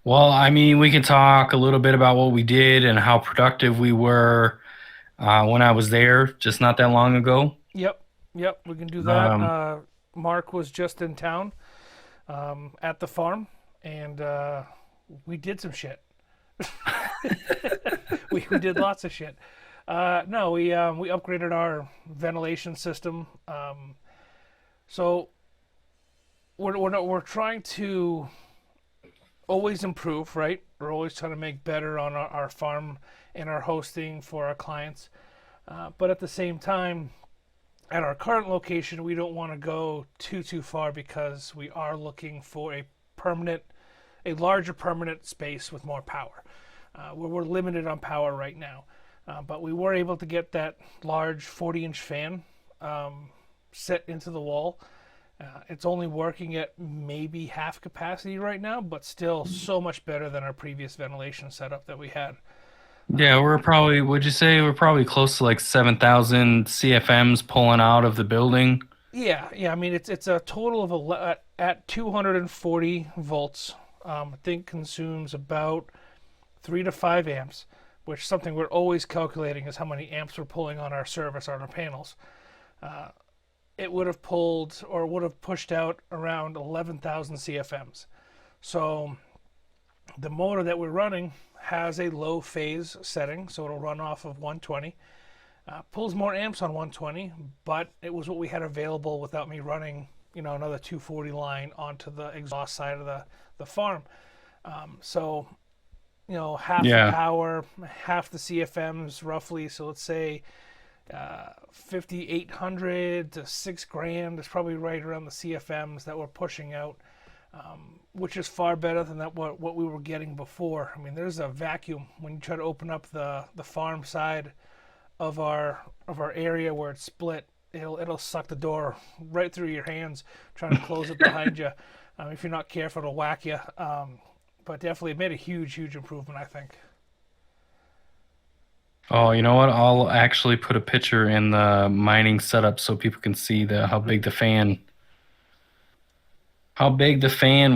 Well, I mean, we can talk a little bit about what we did and how productive we were when I was there just not that long ago. Yep, yep, we can do that. Um, Mark was just in town at the farm, and we did some shit. We did lots of shit. No, we upgraded our ventilation system. So we're trying to always improve, right? We're always trying to make better on our farm and our hosting for our clients. But at the same time, at our current location, we don't want to go too far because we are looking for permanent, a larger permanent space with more power. We're limited on power right now, but we were able to get that large 40-inch fan set into the wall. It's only working at maybe half capacity right now, but still so much better than our previous ventilation setup that we had. yeah, would you say we're probably close to like 7,000 CFMs pulling out of the building? Yeah, yeah. I mean, it's a total of at 240 volts. I think consumes about 3 to 5 amps, which is something we're always calculating is how many amps we're pulling on our service on our panels. It would have pulled or would have pushed out around 11,000 CFMs. So the motor that we're running has a low phase setting, so it'll run off of 120. Pulls more amps on 120, but it was what we had available without me running, another 240 line onto the exhaust side of the farm. So, half the Yeah. power, half the CFMs roughly. So let's say 5,800 to 6 grand is probably right around the CFMs that we're pushing out, which is far better than what we were getting before. I mean, there's a vacuum when you try to open up the farm side of our area where it's split. It'll suck the door right through your hands trying to close it behind you. If you're not careful, it'll whack you. But definitely it made a huge improvement, I think. Oh, you know what? I'll actually put a picture in the mining setup so people can see the how big the fan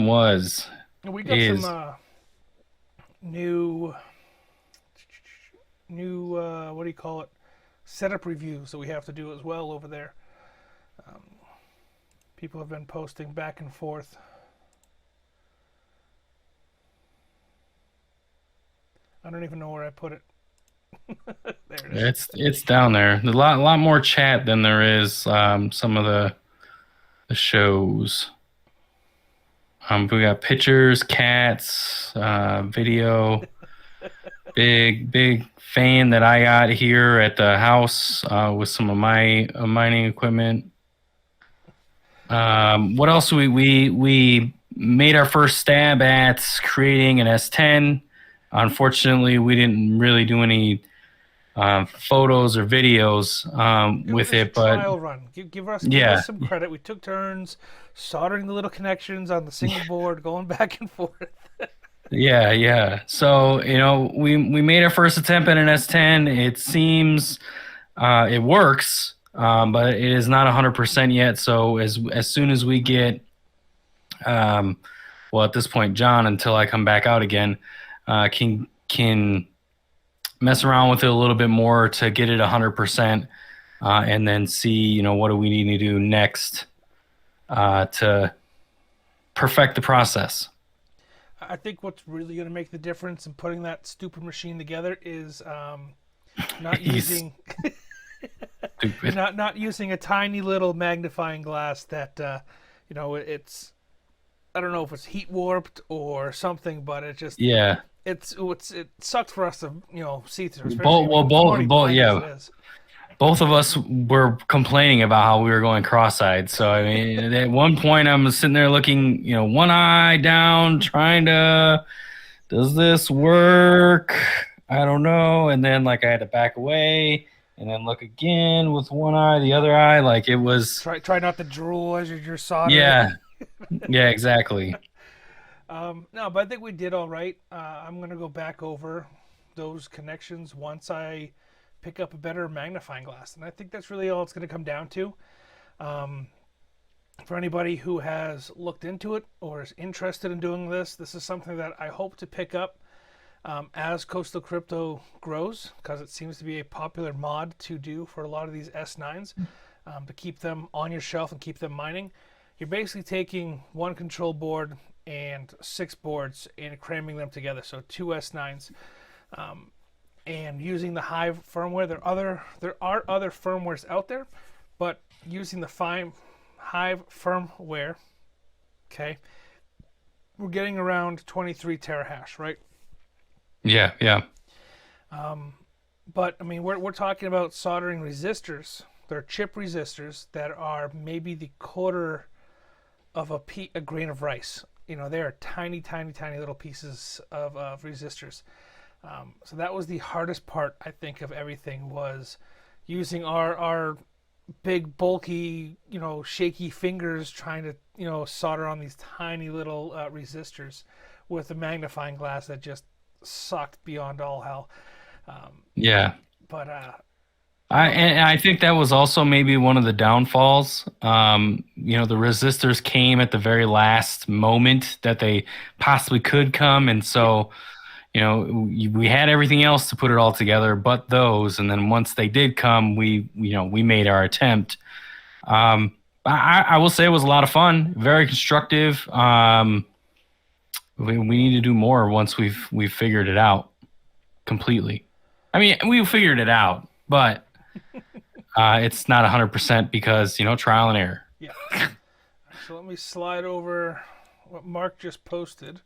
was We got some is. new what do you call it, setup reviews that we have to do as well over there. People have been posting back and forth. I don't even know where I put it. There it is. It's down there. A lot more chat than there is some of the shows. We got pictures, cats, video. Big fan that I got here at the house with some of my mining equipment. What else we made our first stab at creating an S10. Unfortunately, we didn't really do any photos or videos It was with just a it, but trial run. Give us yeah, some credit. We took turns soldering the little connections on the single board, going back and forth. yeah. So we made our first attempt at an S10. It seems it works, but it is not 100% yet. So as soon as we get, um, well, at this point, John, until I come back out again, can mess around with it a little bit more to get it 100%, and then see what do we need to do next to perfect the process. I think what's really going to make the difference in putting that stupid machine together is not He's using stupid. not using a tiny little magnifying glass that it's, I don't know if it's heat warped or something, but Yeah. it sucks for us to see through, especially. I mean, I'm already Both, blind as it yeah. is. Both of us were complaining about how we were going cross-eyed. So I mean, at one point, I'm sitting there looking, one eye down, trying to, does this work? I don't know. And then like I had to back away and then look again with one eye, the other eye. Like it was, Try not to drool as you're soldering. yeah, yeah, exactly. No, but I think we did all right. I'm gonna go back over those connections once I pick up a better magnifying glass, and I think that's really all it's gonna come down to. Um, For anybody who has looked into it or is interested in doing this, this is something that I hope to pick up as Coastal Crypto grows, because it seems to be a popular mod to do for a lot of these S9s, to keep them on your shelf and keep them mining. You're basically taking one control board and 6 boards and cramming them together, so 2 S9s, and using the Hive firmware. There are other firmwares out there, but using the Hive firmware, okay, we're getting around 23 terahash, right? Yeah, yeah, But I mean, we're talking about soldering resistors. They're chip resistors that are maybe the quarter of a grain of rice. You know, they are tiny, tiny, tiny little pieces of resistors. So that was the hardest part, I think, of everything, was using our big, bulky, shaky fingers trying to, solder on these tiny little resistors with a magnifying glass that just sucked beyond all hell. Um, yeah. but I no, and I think that was also maybe one of the downfalls. The resistors came at the very last moment that they possibly could come, and yep, so we had everything else to put it all together, but those. And then once they did come, we made our attempt. I will say it was a lot of fun, very constructive. We need to do more once we've figured it out completely. I mean, we figured it out, but it's not 100% because trial and error. yeah. So let me slide over what Mark just posted.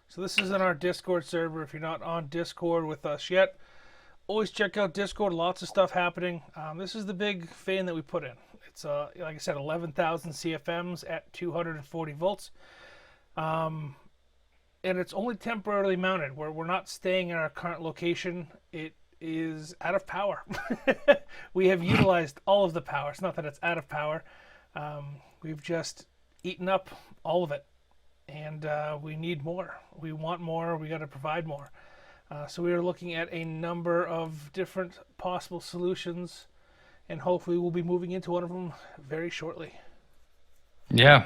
So this is in our Discord server. If you're not on Discord with us yet, always check out Discord. Lots of stuff happening. This is the big fan that we put in. It's like I said, 11,000 CFMs at 240 volts. And it's only temporarily mounted. We're not staying in our current location. It is out of power. We have utilized all of the power. It's not that it's out of power. We've just eaten up all of it, and we need more. We want more. We got to provide more. So we are looking at a number of different possible solutions, and hopefully we'll be moving into one of them very shortly. Yeah,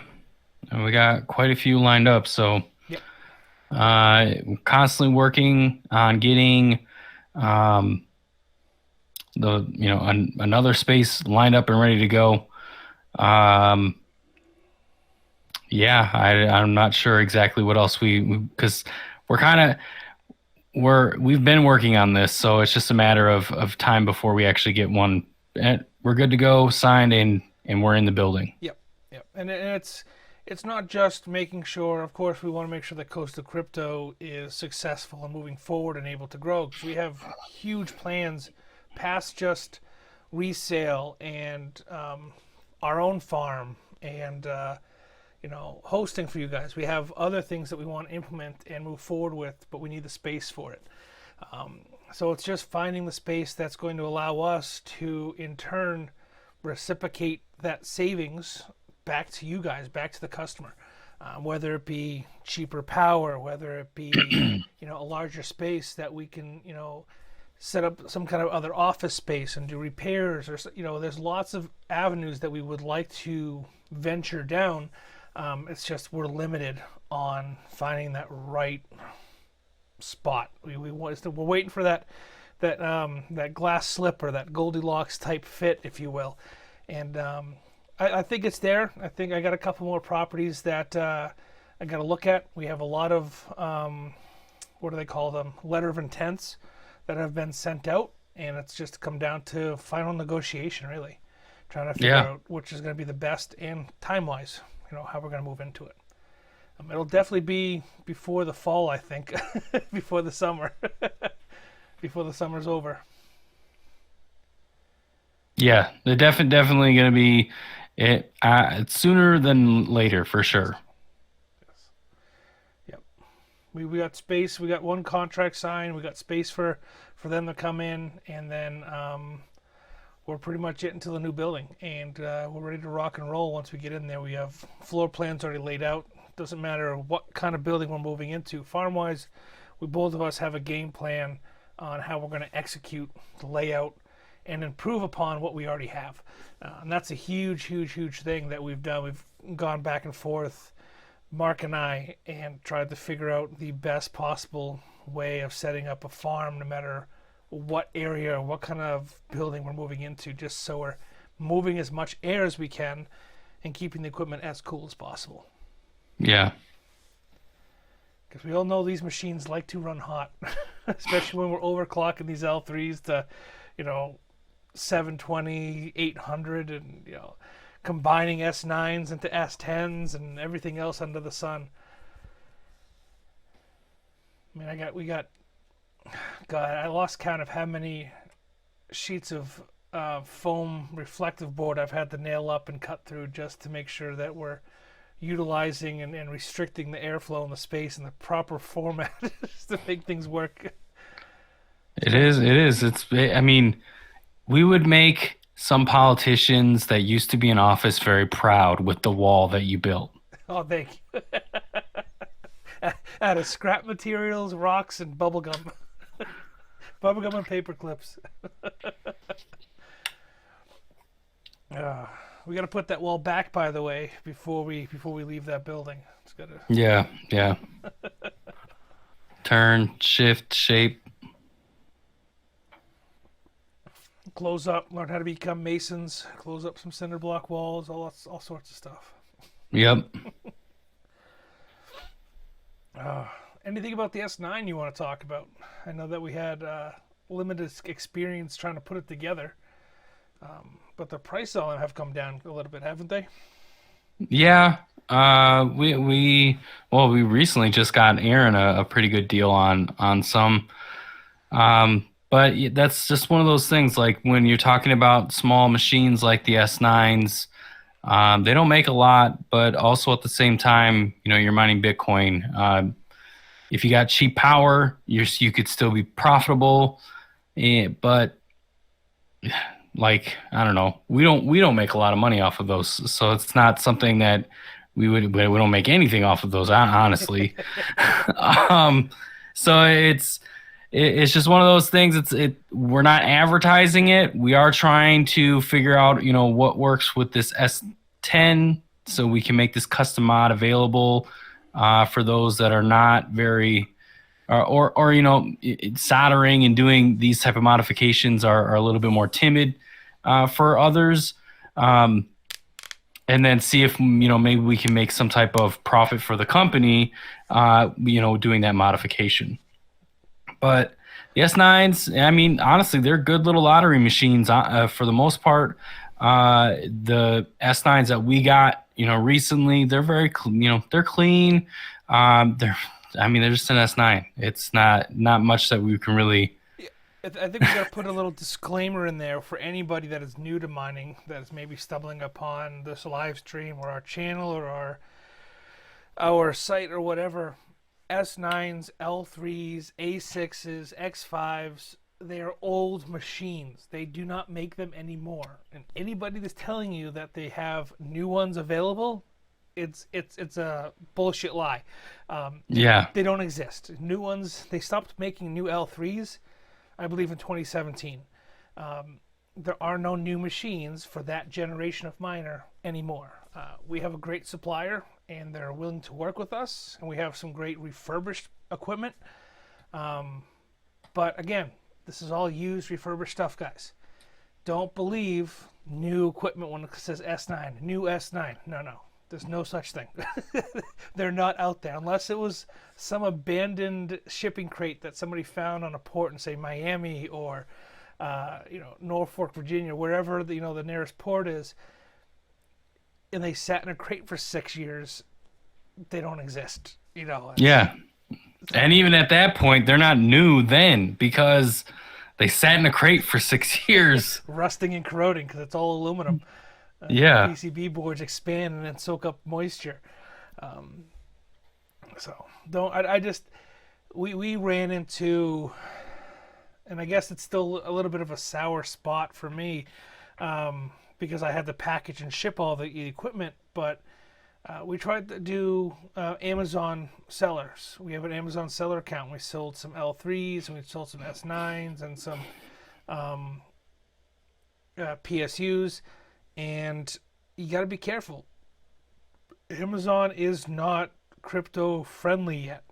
and we got quite a few lined up. So Yep. constantly working on getting another space lined up and ready to go. Yeah, I'm not sure exactly what else because we're kind of we've been working on this, so it's just a matter of time before we actually get one. And we're good to go, signed, and we're in the building. Yep. Yep. And it's not just making sure. Of course, we want to make sure that Coastal Crypto is successful and moving forward and able to grow, because we have huge plans past just resale and our own farm and hosting for you guys. We have other things that we want to implement and move forward with, but we need the space for it. So it's just finding the space that's going to allow us to, in turn, reciprocate that savings back to you guys, back to the customer. Whether it be cheaper power, whether it be a larger space that we can set up some kind of other office space and do repairs, or there's lots of avenues that we would like to venture down. It's just we're limited on finding that right spot. We're waiting for that glass slipper, that Goldilocks type fit, if you will. And I think it's there. I think I got a couple more properties that I got to look at. We have a lot of what do they call them? Letter of intents that have been sent out, and it's just come down to final negotiation, really, trying to figure out which is going to be the best and time-wise, how we're going to move into it. It'll definitely be before the fall, I think, before the summer, before the summer's over. Yeah, they're definitely going to be sooner than later for sure. Yes. Yep. We got space. We got one contract signed. We got space for them to come in, and then we're pretty much it until the new building, and we're ready to rock and roll once we get in there. We have floor plans already laid out. Doesn't matter what kind of building we're moving into. Farm-wise, we both of us have a game plan on how we're going to execute the layout and improve upon what we already have. And that's a huge thing that we've done. We've gone back and forth, Mark and I, and tried to figure out the best possible way of setting up a farm, no matter what area or what kind of building we're moving into, just so we're moving as much air as we can and keeping the equipment as cool as possible. Yeah. Because we all know these machines like to run hot, especially when we're overclocking these L3s to, 720, 800, and combining S9s into S10s and everything else under the sun. I mean, God, I lost count of how many sheets of foam reflective board I've had to nail up and cut through just to make sure that we're utilizing and restricting the airflow in the space in the proper format to make things work. It is. It is. I mean, we would make some politicians that used to be in office very proud with the wall that you built. Oh, thank you. Out of scrap materials, rocks, and bubblegum. Bubblegum and paper clips. We got to put that wall back, by the way, before we leave that building. It's gotta... Yeah, yeah. Turn, shift, shape. Close up, learn how to become masons, close up some cinder block walls, all sorts of stuff. Yep. Anything about the S9 you want to talk about? I know that we had limited experience trying to put it together, but the price on them have come down a little bit, haven't they? Yeah. We recently just got Aaron a pretty good deal on some. But that's just one of those things. Like when you're talking about small machines like the S9s, they don't make a lot, but also at the same time, you're mining Bitcoin. If you got cheap power, you could still be profitable. But like, I don't know, we don't make a lot of money off of those, so it's not something that we don't make anything off of those, honestly. So it's just one of those things. We're not advertising it. We are trying to figure out, what works with this S10, so we can make this custom mod available for those that are not very, or soldering and doing these type of modifications are a little bit more timid for others. And then see if maybe we can make some type of profit for the company, doing that modification. But the S9s, I mean, honestly, they're good little lottery machines for the most part. The S9s that we got, recently, they're very, they're clean. They're just an S9. It's not much that we can really. I think we got to put a little disclaimer in there for anybody that is new to mining, that is maybe stumbling upon this live stream or our channel or our site or whatever. S9s, L3s, A6s, X5s, they are old machines. They do not make them anymore. And anybody that's telling you that they have new ones available, it's a bullshit lie. Yeah. They don't exist. New ones, they stopped making new L3s, I believe, in 2017. There are no new machines for that generation of miner anymore. We have a great supplier, and they're willing to work with us, and we have some great refurbished equipment. But again, this is all used, refurbished stuff, guys. Don't believe new equipment when it says S9, new S9. No. There's no such thing. They're not out there unless it was some abandoned shipping crate that somebody found on a port in, say, Miami or Norfolk, Virginia, wherever the nearest port is, and they sat in a crate for 6 years. They don't exist. Yeah. And even at that point, they're not new then, because they sat in a crate for 6 years. Rusting and corroding because it's all aluminum. Yeah. PCB boards expand and then soak up moisture. We ran into, and I guess it's still a little bit of a sour spot for me, because I had to package and ship all the equipment, but we tried to do Amazon sellers. We have an Amazon seller account. We sold some L3s and we sold some S9s and some PSUs, and you got to be careful. Amazon is not crypto friendly yet.